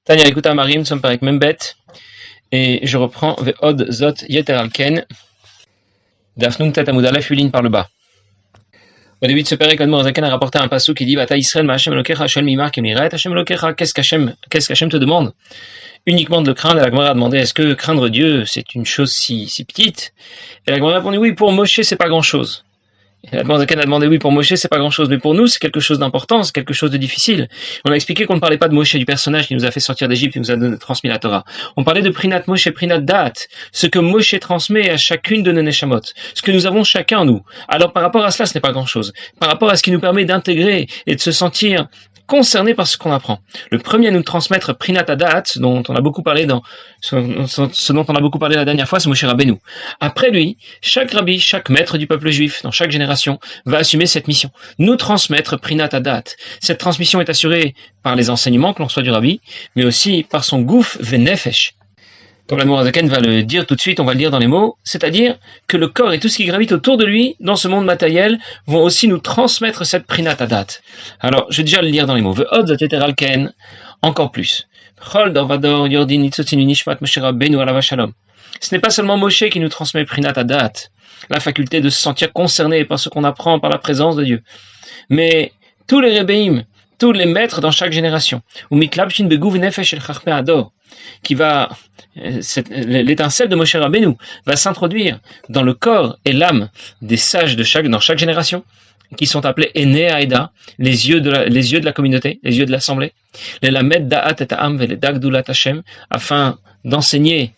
Tanya écoute Marim, nous sommes avec Membet, et je reprends Ve'od Zot Yeter Alken, Dafnum Tet Amud Aleph, 8 lignes par le bas. Au début de ce père, Kadmor Zaken a rapporté un passou qui dit Bata Israël, Ma Hashem Elokecha, Hashem Mimar Kemiret, Hashem Elokecha, qu'est-ce qu'Hashem te demande? Uniquement de le craindre. Et la Gemara a demandé est-ce que craindre Dieu c'est une chose si petite? Et la Gemara a répondu oui, pour Moshe c'est pas grand chose. Et la Gemara a demandé oui, pour Moshe c'est pas grand chose, mais pour nous c'est quelque chose d'important, c'est quelque chose de difficile. On a expliqué qu'on ne parlait pas de Moshe, du personnage qui nous a fait sortir d'Égypte et nous a transmis la Torah. On parlait de Prinat Moshe, Prinat Da'at, ce que Moshe transmet à chacune de nos Neshamot, ce que nous avons chacun en nous. Alors par rapport à cela, ce n'est pas grand chose. Par rapport à ce qui nous permet d'intégrer et de se sentir concerné par ce qu'on apprend. Le premier à nous transmettre Prinat Da'at, dont on a beaucoup parlé ce dont on a beaucoup parlé la dernière fois, c'est Moshe Rabbeinu. Après lui, chaque rabbi, chaque maître du peuple juif, dans chaque génération, va assumer cette mission. Nous transmettre Prinat Da'at. Cette transmission est assurée par les enseignements que l'on reçoit du rabbi, mais aussi par son gouf venefesh. Comme l'Admor HaZaken va le dire tout de suite, on va le dire dans les mots, c'est-à-dire que le corps et tout ce qui gravite autour de lui, dans ce monde matériel, vont aussi nous transmettre cette Prinat Da'at. Alors, je vais déjà le lire dans les mots. Ve'od Zot Yeter Alken, encore plus. Chol Dorvador Yordin Nitzotzinu Nishmat Moshe Rabbeinu Alav Shalom. Ce n'est pas seulement Moshe qui nous transmet Prinat Da'at, la faculté de se sentir concerné par ce qu'on apprend par la présence de Dieu, mais tous les Rebbeim, tous les maîtres dans chaque génération, ou Miklabshin Begouv Nefesh El Chachmei Ador, qui va, l'étincelle de Moshe Rabbeinu va s'introduire dans le corps et l'âme des sages dans chaque génération, qui sont appelés Enei Haeda, les yeux de la communauté, les yeux de l'assemblée, les Lamed Da'at et Ha'am Vele Dagdulat Hashem, afin d'enseigner.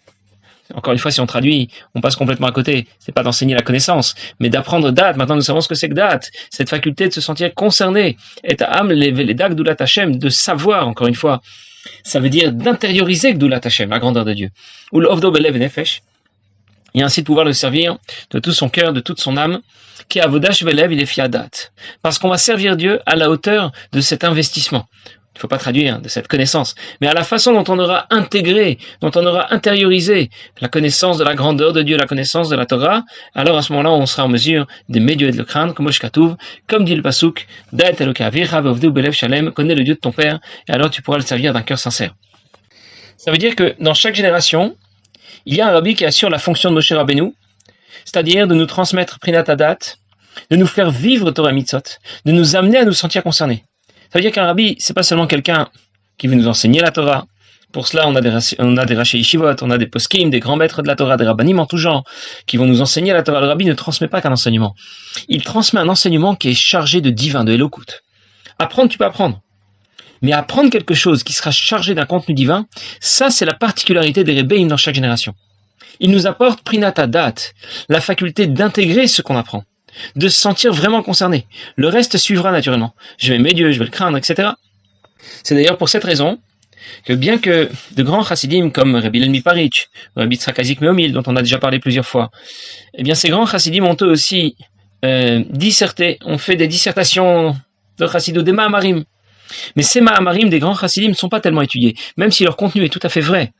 Encore une fois, si on traduit, on passe complètement à côté. C'est pas d'enseigner la connaissance, mais d'apprendre Da'at. Maintenant, nous savons ce que c'est que Da'at. Cette faculté de se sentir concerné. Et Ta'am, les Dagdulat Hashem, de savoir, encore une fois. Ça veut dire d'intérioriser Gdulat Hashem, la grandeur de Dieu. Ou l'Ovdo Belev Nefesh. Et ainsi de pouvoir le servir de tout son cœur, de toute son âme. Qui Avodash Belev, il est fiadat. Parce qu'on va servir Dieu à la hauteur de cet investissement. Il ne faut pas traduire de cette connaissance, mais à la façon dont on aura intégré, dont on aura intériorisé la connaissance de la grandeur de Dieu, la connaissance de la Torah, alors à ce moment-là, on sera en mesure d'aimer Dieu et de le craindre, comme dit le Pasuk, Da'at Eloka Avicha ve'ovdeu belev shalem, connais le Dieu de ton Père, et alors tu pourras le servir d'un cœur sincère. Ça veut dire que dans chaque génération, il y a un rabbi qui assure la fonction de Moshe Rabbeinu, c'est-à-dire de nous transmettre Prinat Da'at, de nous faire vivre Torah Mitzvot, de nous amener à nous sentir concernés. Ça veut dire qu'un rabbi, c'est pas seulement quelqu'un qui veut nous enseigner la Torah. Pour cela, on a des rachei yeshivot, on a des poskim, des grands maîtres de la Torah, des rabbanim en tout genre, qui vont nous enseigner la Torah. Le rabbi ne transmet pas qu'un enseignement. Il transmet un enseignement qui est chargé de divin, de Elokut. Apprendre, tu peux apprendre. Mais apprendre quelque chose qui sera chargé d'un contenu divin, ça, c'est la particularité des Rebbeim dans chaque génération. Il nous apporte Prinat Da'at, la faculté d'intégrer ce qu'on apprend, de se sentir vraiment concerné. Le reste suivra naturellement. Je vais aimer Dieu, je vais le craindre, etc. C'est d'ailleurs pour cette raison que bien que de grands chassidim comme Rabbi Hillel Miparitch, Rabbi Yitzhak Hazik Meomil, dont on a déjà parlé plusieurs fois, eh bien ces grands chassidim ont eux aussi disserté, ont fait des dissertations de chassidou, des ma'amarim. Mais ces ma'amarim des grands chassidim ne sont pas tellement étudiés, même si leur contenu est tout à fait vrai.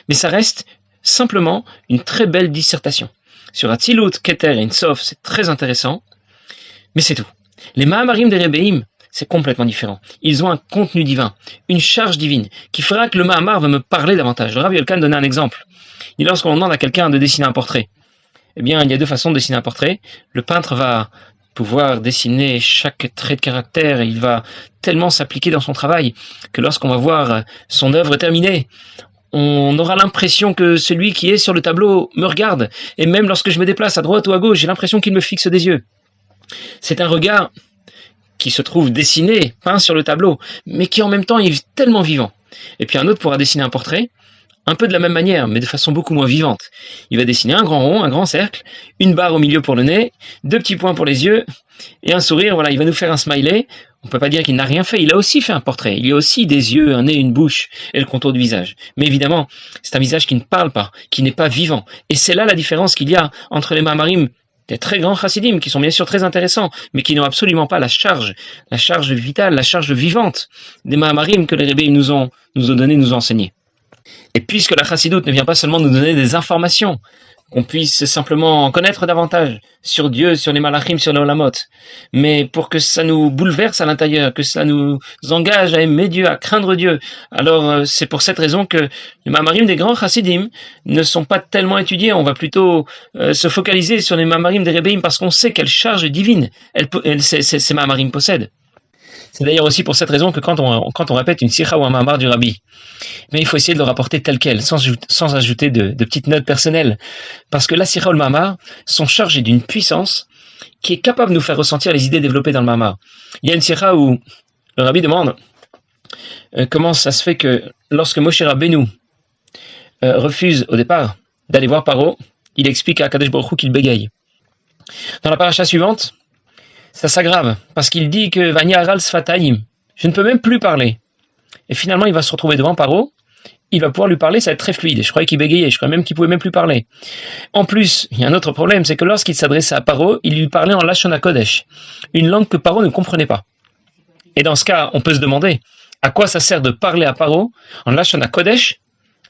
Mais ça reste simplement une très belle dissertation. Sur Atzilut, Keter et Sof, c'est très intéressant, mais c'est tout. Les Mahamarim des Rebbeim, c'est complètement différent. Ils ont un contenu divin, une charge divine, qui fera que le Mahamar va me parler davantage. Le Rabbi Yolkan donnait un exemple. Et lorsqu'on demande à quelqu'un de dessiner un portrait, eh bien, il y a deux façons de dessiner un portrait. Le peintre va pouvoir dessiner chaque trait de caractère, et il va tellement s'appliquer dans son travail, que lorsqu'on va voir son œuvre terminée, on aura l'impression que celui qui est sur le tableau me regarde, et même lorsque je me déplace à droite ou à gauche, j'ai l'impression qu'il me fixe des yeux. C'est un regard qui se trouve dessiné, peint sur le tableau, mais qui en même temps est tellement vivant. Et puis un autre pourra dessiner un portrait, un peu de la même manière, mais de façon beaucoup moins vivante. Il va dessiner un grand rond, un grand cercle, une barre au milieu pour le nez, deux petits points pour les yeux, et un sourire, voilà, il va nous faire un smiley. On ne peut pas dire qu'il n'a rien fait, il a aussi fait un portrait, il y a aussi des yeux, un nez, une bouche, et le contour du visage. Mais évidemment, c'est un visage qui ne parle pas, qui n'est pas vivant. Et c'est là la différence qu'il y a entre les Mahamarim, des très grands chassidim, qui sont bien sûr très intéressants, mais qui n'ont absolument pas la charge vitale, la charge vivante des Mahamarim que les Rebbeim nous ont donné, nous ont enseigné. Et puisque la chassidoute ne vient pas seulement nous donner des informations qu'on puisse simplement en connaître davantage sur Dieu, sur les malachim, sur les olamot, mais pour que ça nous bouleverse à l'intérieur, que ça nous engage à aimer Dieu, à craindre Dieu. Alors c'est pour cette raison que les mamarim des grands chassidim ne sont pas tellement étudiés. On va plutôt se focaliser sur les mamarim des rebbeim parce qu'on sait quelle charge divine ces mamarim possèdent. C'est d'ailleurs aussi pour cette raison que quand on répète une sikha ou un mamar du rabbi, mais il faut essayer de le rapporter tel quel, sans ajouter de petites notes personnelles. Parce que la sikha ou le mamar sont chargés d'une puissance qui est capable de nous faire ressentir les idées développées dans le mamar. Il y a une sikha où le rabbi demande comment ça se fait que lorsque Moshe Rabbeinu refuse au départ d'aller voir Paro, il explique à Kadesh Baruch Hu qu'il bégaye. Dans la paracha suivante, ça s'aggrave, parce qu'il dit que Vani Aral Sfatayim, je ne peux même plus parler. Et finalement, il va se retrouver devant Paro, il va pouvoir lui parler, ça va être très fluide. Je croyais qu'il bégayait, je croyais même qu'il pouvait même plus parler. En plus, il y a un autre problème, c'est que lorsqu'il s'adressait à Paro, il lui parlait en Lashon HaKodesh, une langue que Paro ne comprenait pas. Et dans ce cas, on peut se demander à quoi ça sert de parler à Paro en Lashon HaKodesh,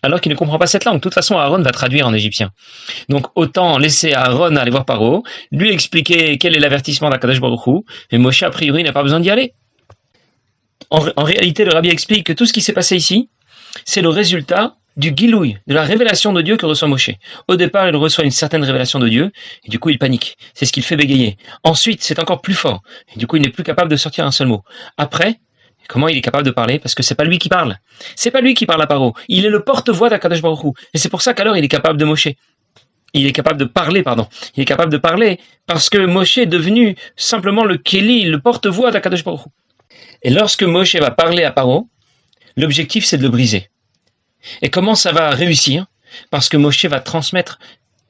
alors qu'il ne comprend pas cette langue. De toute façon, Aaron va traduire en égyptien. Donc, autant laisser Aaron aller voir Paro, lui expliquer quel est l'avertissement d'Akadosh Baruch Hu, mais Moshe, a priori, n'a pas besoin d'y aller. En réalité, le rabbi explique que tout ce qui s'est passé ici, c'est le résultat du gilouï, de la révélation de Dieu que reçoit Moshe. Au départ, il reçoit une certaine révélation de Dieu, et du coup, il panique. C'est ce qui le fait bégayer. Ensuite, c'est encore plus fort, et du coup, il n'est plus capable de sortir un seul mot. Après, comment il est capable de parler? Parce que c'est pas lui qui parle. C'est pas lui qui parle à Paro. Il est le porte-voix d'Akadosh Baruch Hu. Et c'est pour ça qu'alors il est capable de Moshe. Il est capable de parler, pardon. Il est capable de parler parce que Moshe est devenu simplement le Kéli, le porte-voix d'Akadosh Baruch Hu. Et lorsque Moshe va parler à Paro, l'objectif c'est de le briser. Et comment ça va réussir? Parce que Moshe va transmettre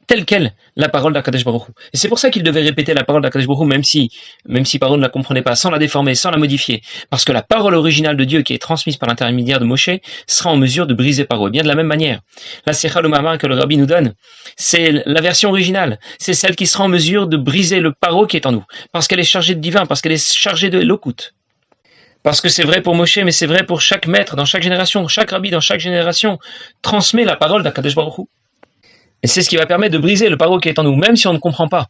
telle quelle la parole d'Akadosh Baruch Hu. Et c'est pour ça qu'il devait répéter la parole d'Akadosh Baruch Hu, même si Paro ne la comprenait pas, sans la déformer, sans la modifier. Parce que la parole originale de Dieu qui est transmise par l'intermédiaire de Moshe sera en mesure de briser Paro. Et bien de la même manière, la Sikha le Mamar que le Rabbi nous donne, c'est la version originale. C'est celle qui sera en mesure de briser le Paro qui est en nous. Parce qu'elle est chargée de divin, parce qu'elle est chargée de Elokut. Parce que c'est vrai pour Moshe, mais c'est vrai pour chaque maître dans chaque génération. Chaque Rabbi dans chaque génération transmet la parole d'Akadosh Baruch Hu. Et c'est ce qui va permettre de briser le paro qui est en nous, même si on ne comprend pas.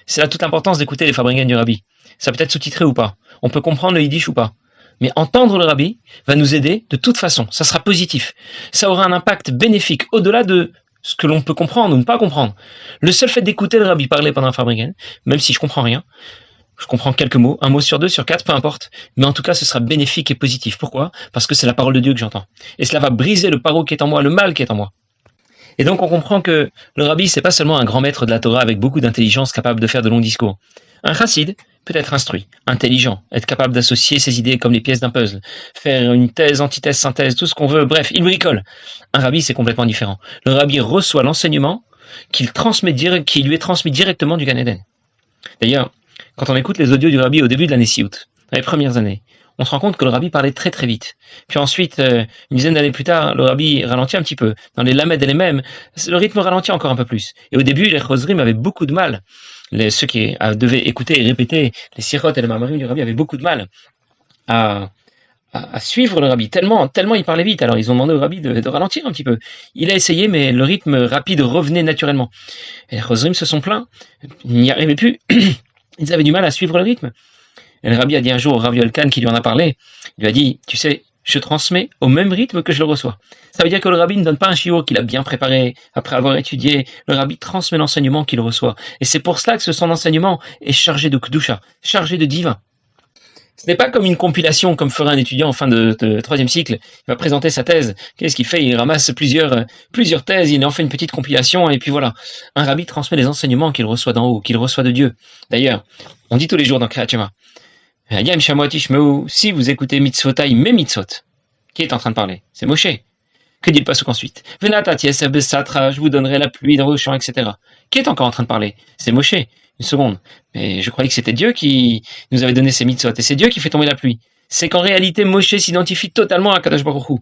C'est là toute l'importance d'écouter les Fabringen du Rabbi. Ça peut être sous-titré ou pas. On peut comprendre le Yiddish ou pas. Mais entendre le Rabbi va nous aider de toute façon. Ça sera positif. Ça aura un impact bénéfique au-delà de ce que l'on peut comprendre ou ne pas comprendre. Le seul fait d'écouter le Rabbi parler pendant un Fabringen, même si je comprends rien, je comprends quelques mots, un mot sur deux, sur quatre, peu importe. Mais en tout cas, ce sera bénéfique et positif. Pourquoi? Parce que c'est la parole de Dieu que j'entends. Et cela va briser le paro qui est en moi, le mal qui est en moi. Et donc on comprend que le rabbi, c'est pas seulement un grand maître de la Torah avec beaucoup d'intelligence capable de faire de longs discours. Un chassid peut être instruit, intelligent, être capable d'associer ses idées comme les pièces d'un puzzle, faire une thèse, antithèse, synthèse, tout ce qu'on veut, bref, il bricole. Un rabbi, c'est complètement différent. Le rabbi reçoit l'enseignement qui lui est transmis directement du Gan Eden. D'ailleurs, quand on écoute les audios du rabbi au début de l'année Siout, dans les premières années, on se rend compte que le rabbi parlait très très vite. Puis ensuite, une dizaine d'années plus tard, le rabbi ralentit un petit peu. Dans les lamed et les mêmes, le rythme ralentit encore un peu plus. Et au début, les chosrim avaient beaucoup de mal. Ceux qui devaient écouter et répéter les sirot et les mamarim du rabbi avaient beaucoup de mal à suivre le rabbi. Tellement il parlait vite. Alors ils ont demandé au rabbi de ralentir un petit peu. Il a essayé, mais le rythme rapide revenait naturellement. Et les chosrim se sont plaints. Ils n'y arrivaient plus. Ils avaient du mal à suivre le rythme. Et le rabbi a dit un jour au Rav Yolkan qui lui en a parlé, il lui a dit, tu sais, je transmets au même rythme que je le reçois. Ça veut dire que le rabbi ne donne pas un shiur qu'il a bien préparé après avoir étudié. Le rabbi transmet l'enseignement qu'il reçoit. Et c'est pour cela que son enseignement est chargé de kedusha, chargé de divin. Ce n'est pas comme une compilation comme ferait un étudiant en fin de troisième cycle. Il va présenter sa thèse. Qu'est-ce qu'il fait? Il ramasse plusieurs thèses, il en fait une petite compilation et puis voilà. Un rabbi transmet les enseignements qu'il reçoit d'en haut, qu'il reçoit de Dieu. D'ailleurs, on dit tous les jours dans Kriyat Shema, si vous écoutez mitzvotai, mes mitzvot, qui est en train de parler? C'est Moshe. Que dit le pasuk ensuite? Je vous donnerai la pluie dans vos champs, etc. Qui est encore en train de parler? C'est Moshe. Une seconde. Mais je croyais que c'était Dieu qui nous avait donné ces mitzvot, et c'est Dieu qui fait tomber la pluie. C'est qu'en réalité, Moshe s'identifie totalement à Kadosh Baruch Hu.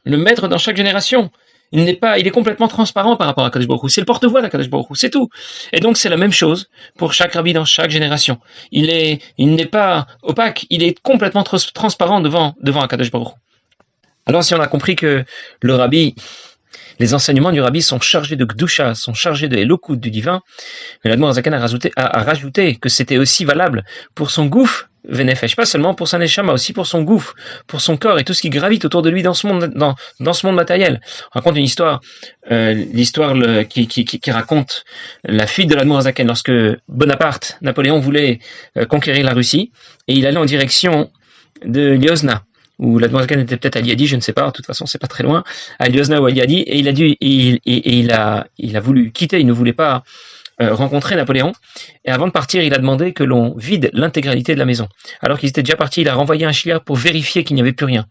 Le maître dans chaque génération. Il est complètement transparent par rapport à Kadosh Baruch Hu. C'est le porte-voix d'Akadosh Baruch Hu, c'est tout. Et donc c'est la même chose pour chaque rabbi dans chaque génération. Il n'est pas opaque, il est complètement transparent devant Akadosh Baruch Hu. Alors si on a compris que le rabbi Les enseignements du Rabbi sont chargés de Gdusha, sont chargés de Elokut, du divin. Mais l'Admor Zaken a rajouté que c'était aussi valable pour son gouffre, Venefesh, pas seulement pour sa Neshama, aussi pour son gouffre, pour son corps et tout ce qui gravite autour de lui dans ce monde, dans ce monde matériel. On raconte une histoire, l'histoire qui raconte la fuite de l'Admor Zaken lorsque Bonaparte, Napoléon, voulait conquérir la Russie et il allait en direction de Liozna, où l'Admor Zaken était peut-être à Liadi, je ne sais pas, de toute façon c'est pas très loin, à Liozna ou à Liadi, et il a voulu quitter, il ne voulait pas rencontrer Napoléon, et avant de partir, il a demandé que l'on vide l'intégralité de la maison. Alors qu'ils étaient déjà partis, il a renvoyé un shliach pour vérifier qu'il n'y avait plus rien.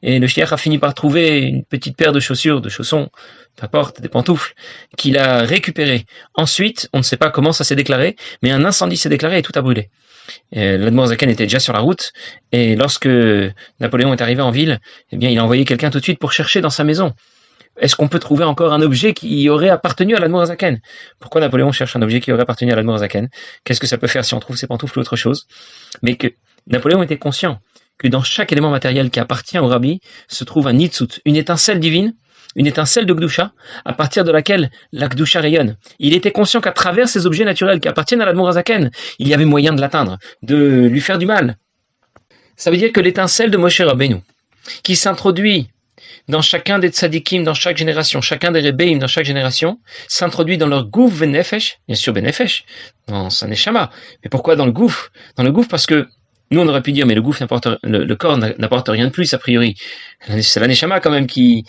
Et le shliach a fini par trouver une petite paire de chaussures, de chaussons, peu importe, des pantoufles, qu'il a récupérées. Ensuite, on ne sait pas comment ça s'est déclaré, mais un incendie s'est déclaré et tout a brûlé. L'Admor Zaken était déjà sur la route, et lorsque Napoléon est arrivé en ville, eh bien, il a envoyé quelqu'un tout de suite pour chercher dans sa maison. Est-ce qu'on peut trouver encore un objet qui aurait appartenu à l'Admor Zaken? Pourquoi Napoléon cherche un objet qui aurait appartenu à l'Admor Zaken? Qu'est-ce que ça peut faire si on trouve ses pantoufles ou autre chose? Mais que Napoléon était conscient que dans chaque élément matériel qui appartient au Rabbi se trouve un nitzut, une étincelle divine, une étincelle de Gdusha, à partir de laquelle la Gdusha rayonne. Il était conscient qu'à travers ces objets naturels qui appartiennent à l'Admor Zaken, il y avait moyen de l'atteindre, de lui faire du mal. Ça veut dire que l'étincelle de Moshe Rabbeinu, qui s'introduit dans chacun des tzadikim, dans chaque génération, chacun des rebbeim dans chaque génération, s'introduit dans leur gouffre benefesh, bien sûr benefesh, dans sa neshama. Mais pourquoi dans le gouffre? Dans le gouffre parce que nous on aurait pu dire mais le corps n'apporte rien de plus a priori. C'est la neshama quand même qui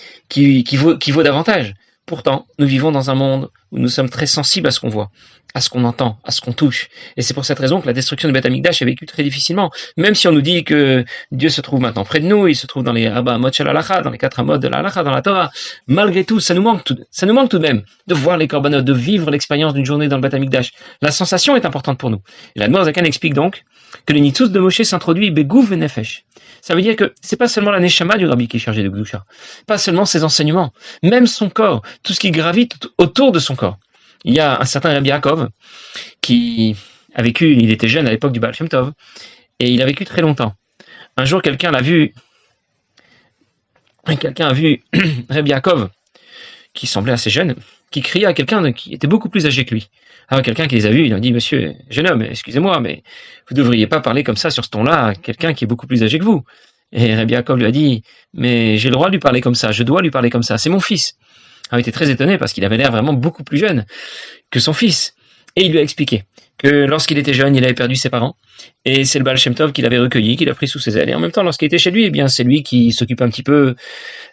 vaut davantage. Pourtant, nous vivons dans un monde où nous sommes très sensibles à ce qu'on voit, à ce qu'on entend, à ce qu'on touche. Et c'est pour cette raison que la destruction du Beth Amikdash est vécue très difficilement. Même si on nous dit que Dieu se trouve maintenant près de nous, il se trouve dans les Arba Amot Shel Halacha, dans les 4 Amot de la Halacha, dans la Torah. Malgré tout, ça nous manque tout de même de voir les korbanot, de vivre l'expérience d'une journée dans le Beth Amikdash. La sensation est importante pour nous. Et l'Admor Zaken explique donc que le nitzutz de Moshe s'introduit begouf venefesh. Ça veut dire que c'est pas seulement la neshama du Rabbi qui est chargée de Gdusha, pas seulement ses enseignements, même son corps, tout ce qui gravite autour de son corps. Il y a un certain Rabbi Yaakov qui a vécu, il était jeune à l'époque du Baal Shem Tov, et il a vécu très longtemps. Un jour, quelqu'un a vu Rabbi Yaakov, qui semblait assez jeune, qui criait à quelqu'un qui était beaucoup plus âgé que lui. Alors quelqu'un qui les a vus, il a dit, monsieur, jeune homme, excusez-moi, mais vous ne devriez pas parler comme ça sur ce ton-là à quelqu'un qui est beaucoup plus âgé que vous. Et Rabbi Yaakov lui a dit, mais j'ai le droit de lui parler comme ça, je dois lui parler comme ça, c'est mon fils. Alors il était très étonné parce qu'il avait l'air vraiment beaucoup plus jeune que son fils. Et il lui a expliqué que lorsqu'il était jeune, il avait perdu ses parents, et c'est le Baal Shem Tov qui l'avait recueilli, qui l'a pris sous ses ailes. Et en même temps, lorsqu'il était chez lui, eh bien, c'est lui qui s'occupe un petit peu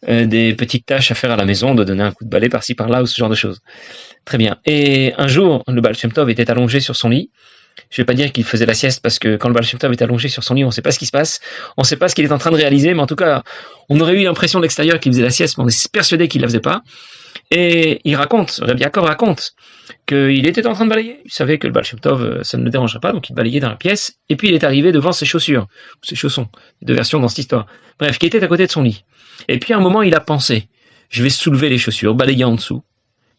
des petites tâches à faire à la maison, de donner un coup de balai par-ci par-là ou ce genre de choses. Très bien. Et un jour, le Baal Shem Tov était allongé sur son lit. Je ne vais pas dire qu'il faisait la sieste parce que quand le Baal Shem Tov est allongé sur son lit, on ne sait pas ce qui se passe, on ne sait pas ce qu'il est en train de réaliser, mais en tout cas, on aurait eu l'impression de l'extérieur qu'il faisait la sieste, mais on est persuadé qu'il ne la faisait pas. Et il raconte, Rabbi Yaakov raconte, qu'il était en train de balayer. Il savait que le Baal Shem Tov, ça ne le dérangerait pas, donc il balayait dans la pièce, et puis il est arrivé devant ses chaussures, ou ses chaussons, les deux versions dans cette histoire. Bref, qui était à côté de son lit. Et puis à un moment, il a pensé, je vais soulever les chaussures, balayer en dessous,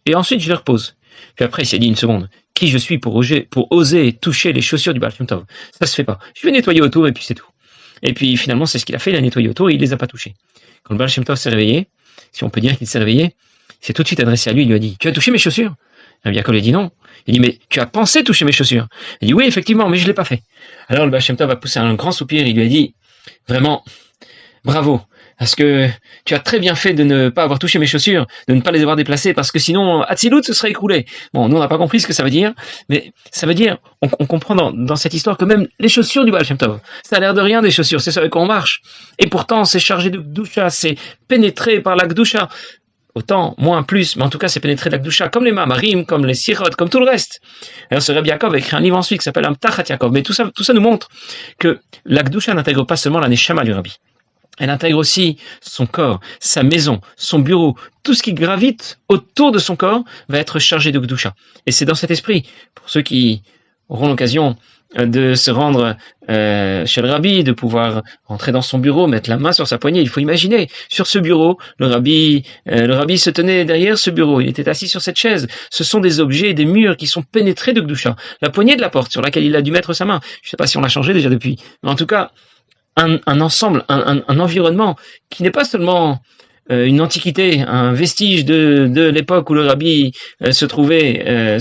et ensuite je les repose. Puis après, il s'est dit une seconde, qui je suis pour oser toucher les chaussures du Baal Shem Tov? Ça se fait pas. Je vais nettoyer autour, et puis c'est tout. Et puis finalement, c'est ce qu'il a fait, il a nettoyé autour, et il les a pas touchés. Quand le Baal Shem Tov s'est réveillé, si on peut dire qu'il s'est réveillé, il s'est tout de suite adressé à lui, il lui a dit, tu as touché mes chaussures? Rabbi Yaakov lui a dit non. Il dit, mais tu as pensé toucher mes chaussures? Il dit, oui, effectivement, mais je ne l'ai pas fait. Alors le Baal Shem Tov a poussé un grand soupir, il lui a dit, vraiment, bravo, parce que tu as très bien fait de ne pas avoir touché mes chaussures, de ne pas les avoir déplacées, parce que sinon, Hatzilut se serait écroulé. Bon, nous on n'a pas compris ce que ça veut dire, mais ça veut dire, on comprend dans cette histoire que même les chaussures du Baal Shem Tov, ça a l'air de rien des chaussures, c'est ça avec quoi on marche. Et pourtant, c'est chargé de Gdusha, c'est pénétré par la Gdusha. Autant, moins, plus, mais en tout cas, c'est pénétré de la Gdusha, comme les Mamarim, comme les Sirot, comme tout le reste. Alors, ce Rabbi Yaakov a écrit un livre ensuite qui s'appelle Amtachat Yaakov. Mais tout ça nous montre que la Gdusha n'intègre pas seulement la Neshama du Rabbi. Elle intègre aussi son corps, sa maison, son bureau. Tout ce qui gravite autour de son corps va être chargé de Gdusha. Et c'est dans cet esprit, pour ceux qui auront l'occasion de se rendre chez le Rabbi, de pouvoir rentrer dans son bureau, mettre la main sur sa poignée. Il faut imaginer, sur ce bureau, le Rabbi se tenait derrière ce bureau, il était assis sur cette chaise. Ce sont des objets, des murs qui sont pénétrés de Gdusha. La poignée de la porte sur laquelle il a dû mettre sa main, je ne sais pas si on l'a changé déjà depuis, mais en tout cas, un ensemble, un environnement qui n'est pas seulement une antiquité, un vestige de l'époque où le rabbi se trouvait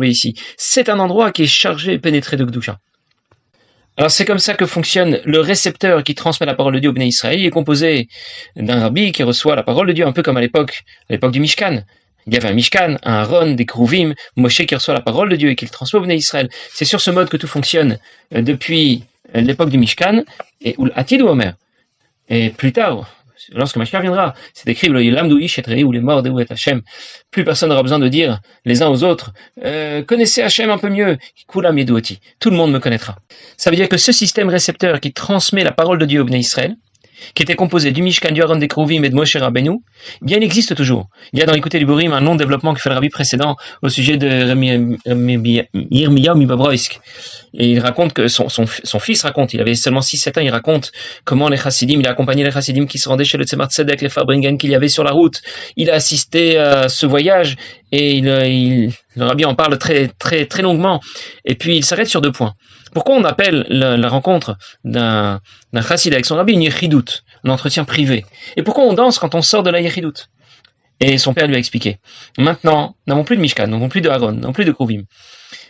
ici. C'est un endroit qui est chargé et pénétré de Kedusha. Alors c'est comme ça que fonctionne le récepteur qui transmet la parole de Dieu au Bnei Israël. Il est composé d'un rabbi qui reçoit la parole de Dieu, un peu comme à l'époque du Mishkan. Il y avait un Mishkan, un Aaron, des Kruvim, Moshe qui reçoit la parole de Dieu et qui le transmet au Bnei Israël. C'est sur ce mode que tout fonctionne depuis l'époque du Mishkan et ou l'Atid ou Omer. Et plus tard, lorsque Mashiach viendra, c'est écrit le Yilam Douish et Trei ou les morts de Hashem. Plus personne n'aura besoin de dire les uns aux autres connaissez Hashem un peu mieux. Kulam Yeduoti. Tout le monde me connaîtra. Ça veut dire que ce système récepteur qui transmet la parole de Dieu au Bnei Israël, qui était composé du Mishkan, du Aaron, des Kruvim et de Moshe Rabbeinu, bien il existe toujours. Il y a dans l'écouté du Borim un long développement que fait le rabbi précédent au sujet de Yirmiyahu Mibabroïsk. Et il raconte que son fils raconte, il avait seulement 6-7 ans, il raconte comment les chassidim, il a accompagné les chassidim qui se rendaient chez le Tzemar Tzedek, les Farbringen qu'il y avait sur la route. Il a assisté à ce voyage et le rabbi en parle très, très, très longuement. Et puis il s'arrête sur 2 points. Pourquoi on appelle la rencontre d'un chassid avec son rabbi une yechidout, un entretien privé? Et pourquoi on danse quand on sort de la yechidout? Et son père lui a expliqué. Maintenant, nous n'avons plus de Mishkan, nous n'avons plus de Aaron, nous n'avons plus de Kruvim.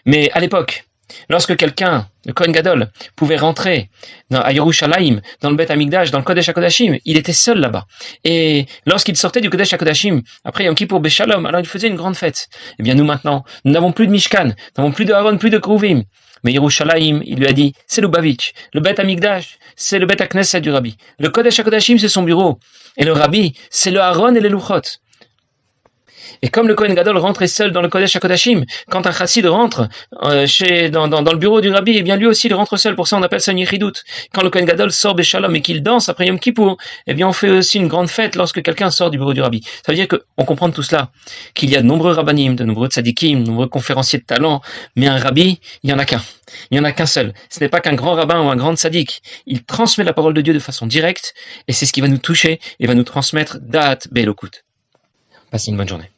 Mais à l'époque, lorsque quelqu'un, le Kohen Gadol, pouvait rentrer à Yerushalayim, dans le Beth Amikdash, dans le Kodesh HaKodashim, il était seul là-bas. Et lorsqu'il sortait du Kodesh HaKodashim, après Yom Kippour Beshalom, alors il faisait une grande fête. Eh bien nous maintenant, nous n'avons plus de Mishkan, nous n'avons plus de Aaron, plus de Kruvim. Mais Yerushalayim, il lui a dit, c'est Lubavitch. Le Beth Amikdash, c'est le Beth HaKnesset du Rabbi. Le Kodesh HaKodashim, c'est son bureau. Et le Rabbi, c'est le Aaron et les Luchot. Et comme le Kohen Gadol rentrait seul dans le Kodesh HaKodashim, quand un chassid rentre dans le bureau du Rabbi, eh bien lui aussi il rentre seul. Pour ça on appelle ça une yichidout. Quand le Kohen Gadol sort Beshalom et qu'il danse après Yom Kippour, eh bien on fait aussi une grande fête lorsque quelqu'un sort du bureau du Rabbi. Ça veut dire qu'on comprend de tout cela qu'il y a de nombreux rabbanim, de nombreux tzadikim, de nombreux conférenciers de talent, mais un Rabbi, il y en a qu'un. Il n'y en a qu'un seul. Ce n'est pas qu'un grand rabbin ou un grand tzadik. Il transmet la parole de Dieu de façon directe et c'est ce qui va nous toucher et va nous transmettre Da'at Be'elokut. Passez une bonne journée.